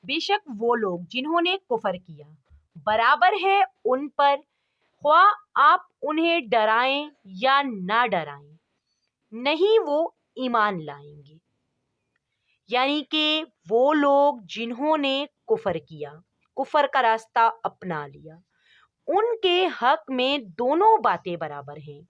بے شک وہ لوگ جنہوں نے کفر کیا برابر ہے ان پر، خواہ آپ انہیں ڈرائیں یا نہ ڈرائیں، نہیں وہ ایمان لائیں گے۔ یعنی کہ وہ لوگ جنہوں نے کفر کیا، کفر کا راستہ اپنا لیا، ان کے حق میں دونوں باتیں برابر ہیں،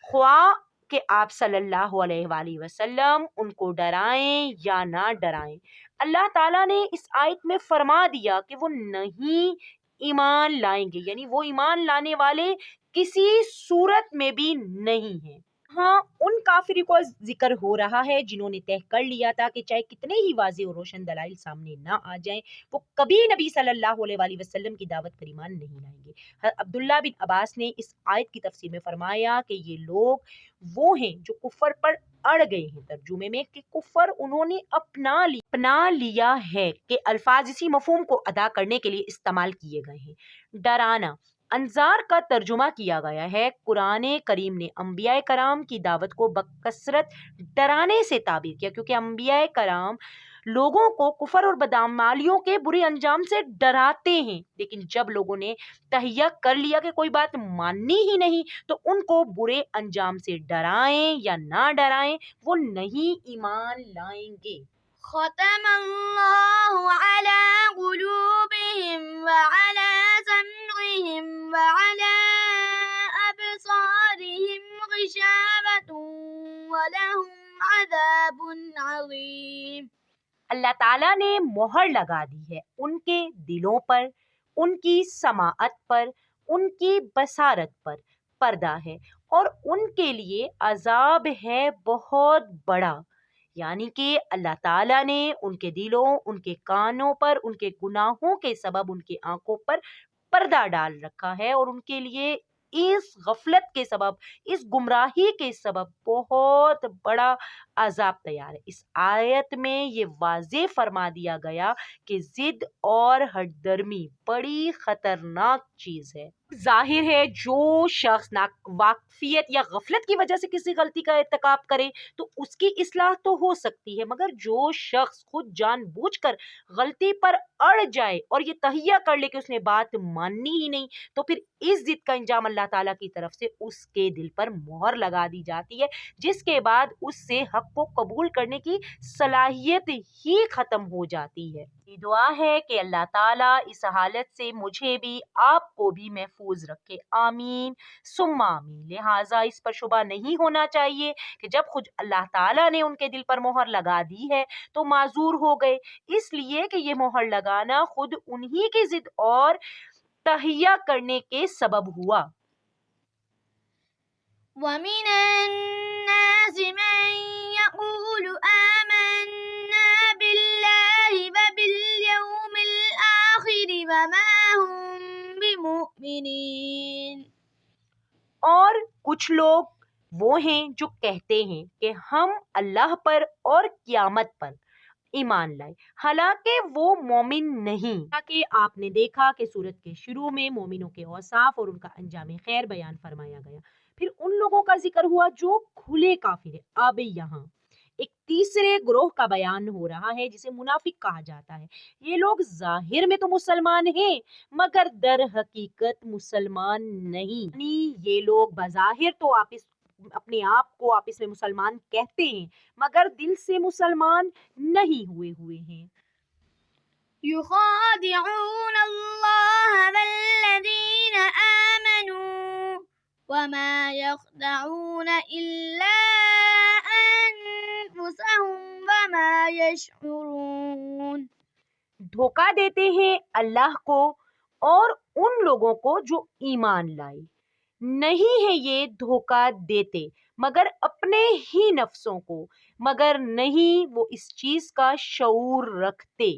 خواہ کہ آپ صلی اللہ علیہ وآلہ وسلم ان کو ڈرائیں یا نہ ڈرائیں۔ اللہ تعالیٰ نے اس آیت میں فرما دیا کہ وہ نہیں ایمان لائیں گے، یعنی وہ ایمان لانے والے کسی صورت میں بھی نہیں ہیں۔ ہاں ان کافروں کو ذکر ہو رہا ہے جنہوں نے طے کر لیا تھا کہ چاہے کتنے ہی واضح اور روشن دلائل سامنے نہ آ جائیں، وہ کبھی نبی صلی اللہ علیہ وآلہ وسلم کی دعوت پر ایمان نہیں لائیں گے۔ عبداللہ بن عباس نے اس آیت کی تفسیر میں فرمایا کہ یہ لوگ وہ ہیں جو کفر پر اڑ گئے ہیں، ترجمے میں کہ کفر انہوں نے اپنا لیا ہے، کہ الفاظ اسی مفہوم کو ادا کرنے کے لیے استعمال کیے گئے ہیں۔ ڈرانا انذار کا ترجمہ کیا گیا ہے۔ قرآن کریم نے انبیاء کرام کی دعوت کو بکثرت ڈرانے سے تعبیر کیا، کیونکہ انبیاء کرام لوگوں کو کفر اور بدعمالیوں کے برے انجام سے ڈراتے ہیں، لیکن جب لوگوں نے تہیہ کر لیا کہ کوئی بات ماننی ہی نہیں تو ان کو برے انجام سے ڈرائیں یا نہ ڈرائیں، وہ نہیں ایمان لائیں گے۔ ختم اللہ علی قلوبہم وعلی سمعہم وعلی ابصارہم غشاوۃ ولہم عذاب عظیم۔ اللہ تعالیٰ نے مہر لگا دی ہے ان کے دلوں پر، ان کی سماعت پر، ان کی بصارت پر پردہ ہے، اور ان کے لیے عذاب ہے بہت بڑا۔ یعنی کہ اللہ تعالیٰ نے ان کے دلوں، ان کے کانوں پر، ان کے گناہوں کے سبب ان کی آنکھوں پر پردہ ڈال رکھا ہے، اور ان کے لیے اس غفلت کے سبب، اس گمراہی کے سبب بہت بڑا عذاب تیار ہے۔ اس آیت میں یہ واضح فرما دیا گیا کہ ضد اور ہٹ درمی بڑی خطرناک چیز ہے۔ ظاہر ہے جو شخص ناواقفیت یا غفلت کی وجہ سے کسی غلطی کا ارتکاب کرے تو اس کی اصلاح تو ہو سکتی ہے، مگر جو شخص خود جان بوجھ کر غلطی پر اڑ جائے اور یہ تہیہ کر لے کہ اس نے بات ماننی ہی نہیں، تو پھر اس ضد کا انجام اللہ تعالیٰ کی طرف سے اس کے دل پر مہر لگا دی جاتی ہے، جس کے بعد اس سے حق کو قبول کرنے کی صلاحیت ہی ختم ہو جاتی ہے۔ یہ دعا ہے کہ اللہ تعالیٰ اس حالت سے مجھے بھی آپ کو بھی محفوظ رکھے، آمین ثم آمین۔ لہٰذا اس پر شبہ نہیں ہونا چاہیے کہ جب خود اللہ تعالیٰ نے ان کے دل پر مہر لگا دی ہے تو معذور ہو گئے، اس لیے کہ یہ مہر لگانا خود انہی کی ضد اور تہیہ کرنے کے سبب ہوا۔ وَمِنَ النَّاسِ مَن يَقُولُ آمَنَّا بِاللَّهِ وَبِالْيَوْمِ الْآخِرِ وَمَا هُم بِمُؤْمِنِينَ۔ اور کچھ لوگ وہ ہیں جو کہتے ہیں کہ ہم اللہ پر اور قیامت پر ایمان لائے، حالانکہ وہ مومن نہیں۔ تاکہ آپ نے دیکھا کہ سورت کے شروع میں مومنوں کے اوصاف اور ان کا انجام خیر بیان فرمایا گیا، پھر ان لوگوں کا ذکر ہوا جو کھلے کافر ہیں۔ اب یہاں ایک تیسرے گروہ کا بیان ہو رہا ہے جسے منافق کہا جاتا ہے۔ یہ لوگ ظاہر میں تو مسلمان ہیں مگر در حقیقت مسلمان نہیں، یعنی یہ لوگ بظاہر تو اپنے آپ کو آپس میں مسلمان کہتے ہیں مگر دل سے مسلمان نہیں ہوئے ہیں۔ يخادعون الله والذين آمنوا وما يخدعون إلا أنفسهم وما يشعرون۔ دھوکہ دیتے ہیں اللہ کو اور ان لوگوں کو جو ایمان لائے، نہیں ہے یہ دھوکہ دیتے مگر اپنے ہی نفسوں کو، مگر نہیں وہ اس چیز کا شعور رکھتے۔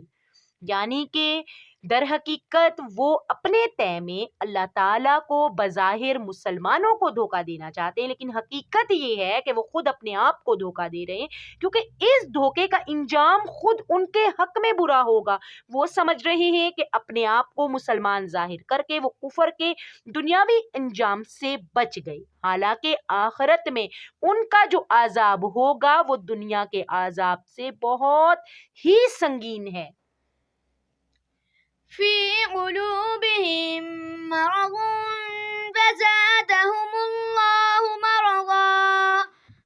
یعنی کہ در حقیقت وہ اپنے طے میں اللہ تعالیٰ کو بظاہر مسلمانوں کو دھوکہ دینا چاہتے ہیں، لیکن حقیقت یہ ہے کہ وہ خود اپنے آپ کو دھوکہ دے رہے ہیں، کیونکہ اس دھوکے کا انجام خود ان کے حق میں برا ہوگا۔ وہ سمجھ رہے ہیں کہ اپنے آپ کو مسلمان ظاہر کر کے وہ کفر کے دنیاوی انجام سے بچ گئے، حالانکہ آخرت میں ان کا جو عذاب ہوگا وہ دنیا کے عذاب سے بہت ہی سنگین ہے۔ في قلوبهم مرض فزادهم الله مرضا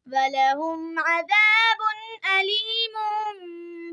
ولهم عذاب أليم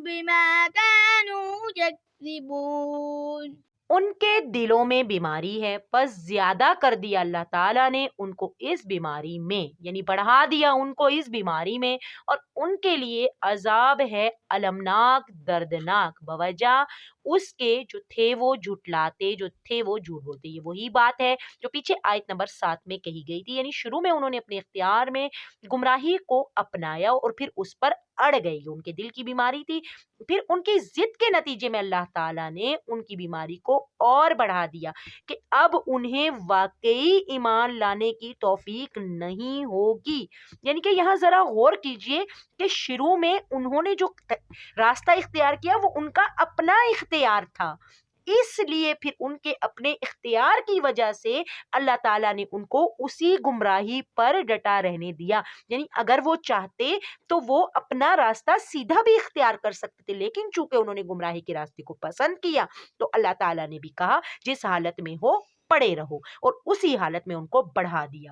بما كانوا يكذبون۔ ان کے دلوں میں بیماری ہے، پس زیادہ کر دیا اللہ تعالیٰ نے ان کو اس بیماری میں، یعنی بڑھا دیا ان کو اس بیماری میں، اور ان کے لیے عذاب ہے المناک، دردناک، بوجہ اس کے جو تھے وہ جھٹلاتے، جو تھے وہ جھوٹ بولتے۔ یہ وہی بات ہے جو پیچھے آیت نمبر 7 میں کہی گئی تھی، یعنی شروع میں انہوں نے اپنے اختیار میں گمراہی کو اپنایا اور پھر اس پر اڑ گئی، ان کے دل کی بیماری تھی، پھر ان کی ضد کے نتیجے میں اللہ تعالیٰ نے ان کی بیماری کو اور بڑھا دیا کہ اب انہیں واقعی ایمان لانے کی توفیق نہیں ہوگی۔ یعنی کہ یہاں ذرا غور کیجئے کہ شروع میں انہوں نے جو راستہ اختیار کیا وہ ان کا اپنا اختیار تھا، اس لیے پھر ان کے اپنے اختیار کی وجہ سے اللہ تعالیٰ نے ان کو اسی گمراہی پر ڈٹا رہنے دیا۔ یعنی اگر وہ چاہتے تو وہ اپنا راستہ سیدھا بھی اختیار کر سکتے تھے، لیکن چونکہ انہوں نے گمراہی کے راستے کو پسند کیا تو اللہ تعالیٰ نے بھی کہا جس حالت میں ہو پڑے رہو، اور اسی حالت میں ان کو بڑھا دیا۔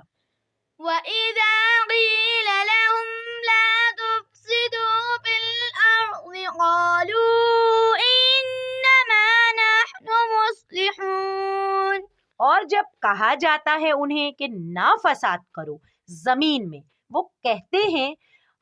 وَإِذَا قِيلَ لَهُمْ لَا تُفْسِدُوا فِي الْأَرْضِ قَالُوا إِنَّمَا نَحْنُ مُصْلِحُونَ۔ اور جب کہا جاتا ہے انہیں کہ نہ فساد کرو زمین میں، وہ کہتے ہیں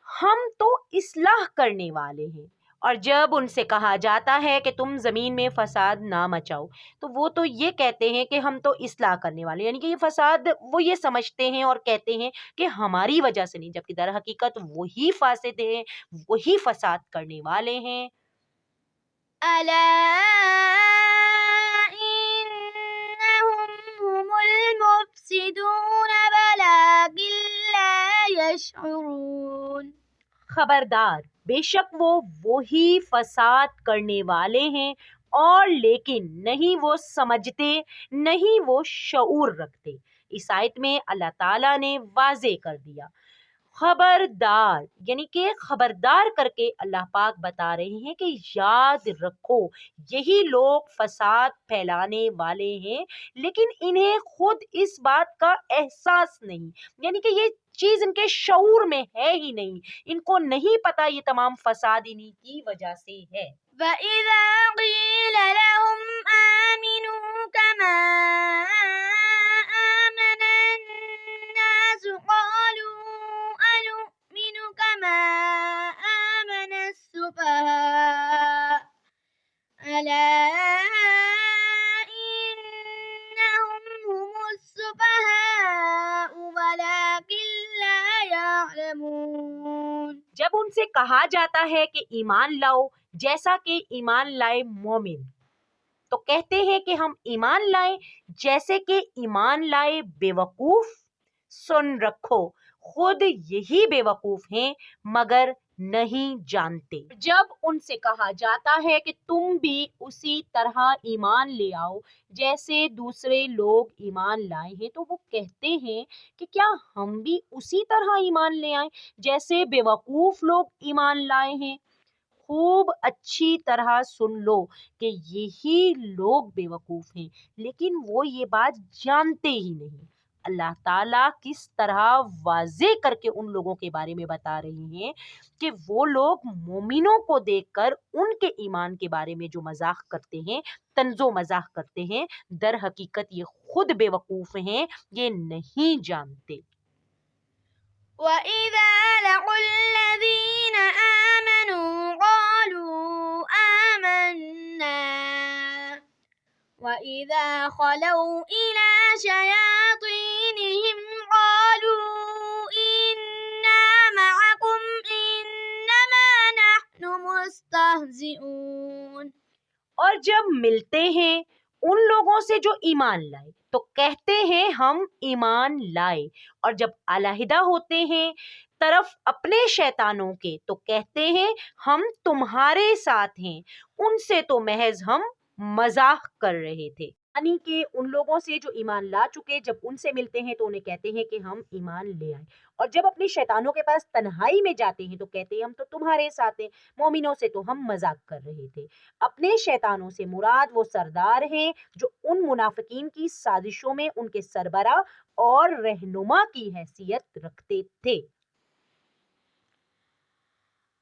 ہم تو اصلاح کرنے والے ہیں۔ اور جب ان سے کہا جاتا ہے کہ تم زمین میں فساد نہ مچاؤ تو وہ تو یہ کہتے ہیں کہ ہم تو اصلاح کرنے والے، یعنی کہ یہ فساد وہ یہ سمجھتے ہیں اور کہتے ہیں کہ ہماری وجہ سے نہیں، جبکہ در حقیقت وہی فاسد ہیں، وہی فساد کرنے والے ہیں۔ أَلَا إِنَّهُمْ هُمُ الْمُفْسِدُونَ وَلَكِنْ لَا يَشْعُرُونَ۔ خبردار، بے شک وہ وہی فساد کرنے والے ہیں، اور لیکن نہیں وہ سمجھتے، نہیں وہ شعور رکھتے۔ اس آیت میں اللہ تعالیٰ نے واضح کر دیا، خبردار، یعنی کہ خبردار کر کے اللہ پاک بتا رہے ہیں کہ یاد رکھو یہی لوگ فساد پھیلانے والے ہیں، لیکن انہیں خود اس بات کا احساس نہیں، یعنی کہ یہ چیز ان کے شعور میں ہے ہی نہیں، ان کو نہیں پتا یہ تمام فساد انہی کی وجہ سے ہے۔ وَإِذَا قِيلَ لَهُمْ آمِنُوا كَمَا آمَنَ النَّاسُ قَالُوا أَنُؤْمِنُ كَمَا آمَنَ السُّفَهَاءُ أَلَا إِنَّهُمْ هُمُ السُّفَهَاءُ وَلَكِنْ لَا يَعْلَمُونَ۔ جب ان سے کہا جاتا ہے کہ ایمان لاؤ جیسا کہ ایمان لائے مومن، تو کہتے ہیں کہ ہم ایمان لائیں جیسے کہ ایمان لائے بے وقوف۔ سن رکھو خود یہی بے وقوف ہیں مگر نہیں جانتے۔ جب ان سے کہا جاتا ہے کہ تم بھی اسی طرح ایمان لے آؤ جیسے دوسرے لوگ ایمان لائے ہیں، تو وہ کہتے ہیں کہ کیا ہم بھی اسی طرح ایمان لے آئیں جیسے بے وقوف لوگ ایمان لائے ہیں۔ خوب اچھی طرح سن لو کہ یہی لوگ بے وقوف ہیں، لیکن وہ یہ بات جانتے ہی نہیں۔ اللہ تعالیٰ کس طرح واضح کر کے ان لوگوں کے بارے میں بتا رہے ہیں کہ وہ لوگ مومنوں کو دیکھ کر ان کے ایمان کے بارے میں جو مذاق کرتے ہیں، طنز و مزاح کرتے ہیں، در حقیقت یہ خود بے وقوف ہیں، یہ نہیں جانتے۔ وَإِذَا لَقُوا الَّذِينَ آمَنُوا قَالُوا آمَنَّا وَإِذَا خَلَوْا إِلَى شَيَاطِينِهِمْ قَالُوا إِنَّا مَعَكُمْ إِنَّمَا نَحْنُ مُسْتَهْزِئُونَ۔ اور جب ملتے ہیں ان لوگوں سے جو ایمان لائے تو کہتے ہیں ہم ایمان لائے، اور جب علیحدہ ہوتے ہیں طرف اپنے شیطانوں کے تو کہتے ہیں ہم تمہارے ساتھ ہیں، ان سے تو محض ہم مزاح کر رہے تھے۔ یعنی کہ ان لوگوں سے جو ایمان لا چکے، جب ان سے ملتے ہیں تو انہیں کہتے ہیں کہ ہم ایمان لے آئے، اور جب اپنے شیطانوں کے پاس تنہائی میں جاتے ہیں تو کہتے ہیں ہم تو تمہارے ساتھ ہیں، مومنوں سے تو ہم مذاق کر رہے تھے۔ اپنے شیطانوں سے مراد وہ سردار ہیں جو ان منافقین کی سازشوں میں ان کے سربراہ اور رہنما کی حیثیت رکھتے تھے۔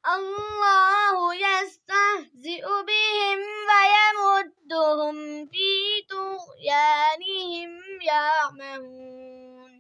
اللہ یستہزئ بہم ویمدہم فی طغیانہم یعمہون۔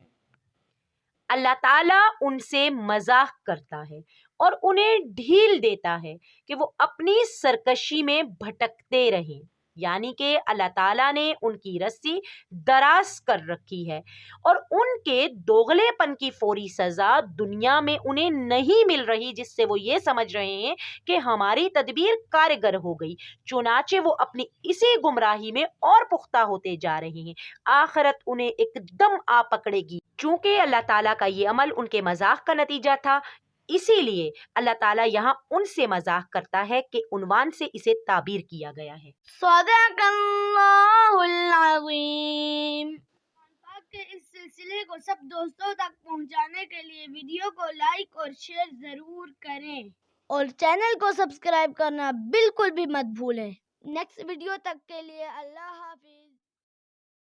اللہ تعالیٰ ان سے مزاح کرتا ہے اور انہیں ڈھیل دیتا ہے کہ وہ اپنی سرکشی میں بھٹکتے رہیں، یعنی کہ اللہ تعالیٰ نے ان کی رسی دراز کر رکھی ہے اور ان کے دوغلے پن کی فوری سزا دنیا میں انہیں نہیں مل رہی، جس سے وہ یہ سمجھ رہے ہیں کہ ہماری تدبیر کارگر ہو گئی، چنانچہ وہ اپنی اسی گمراہی میں اور پختہ ہوتے جا رہے ہیں۔ آخرت انہیں ایک دم آ پکڑے گی۔ چونکہ اللہ تعالیٰ کا یہ عمل ان کے مذاق کا نتیجہ تھا، اسی لیے اللہ تعالیٰ یہاں ان سے مذاق کرتا ہے کہ عنوان سے اسے تعبیر کیا گیا ہے۔ صدق اللہ العظیم۔ پاک کے اس سلسلے کو سب دوستوں تک پہنچانے کے لیے ویڈیو کو لائک اور شیئر ضرور کریں اور چینل کو سبسکرائب کرنا بالکل بھی مت بھولیں۔ نیکسٹ ویڈیو تک کے لیے اللہ حافظ۔